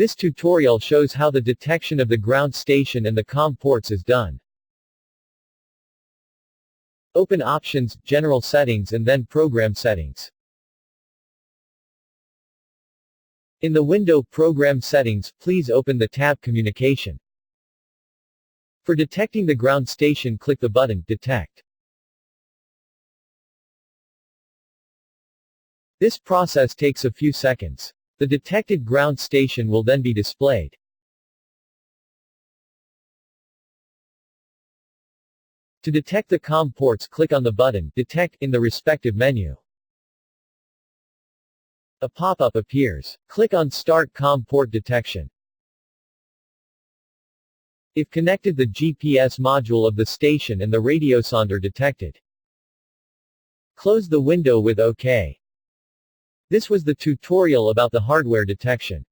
This tutorial shows how the detection of the ground station and the COM ports is done. Open Options, General Settings and then Program Settings. In the window Program Settings, please open the tab Communication. For detecting the ground station, click the button Detect. This process takes a few seconds. The detected ground station will then be displayed. To detect the COM ports, click on the button Detect in the respective menu. A pop-up appears. Click on Start COM port detection. If connected, the GPS module of the station and the radio sound are detected. Close the window with OK. This was the tutorial about the hardware detection.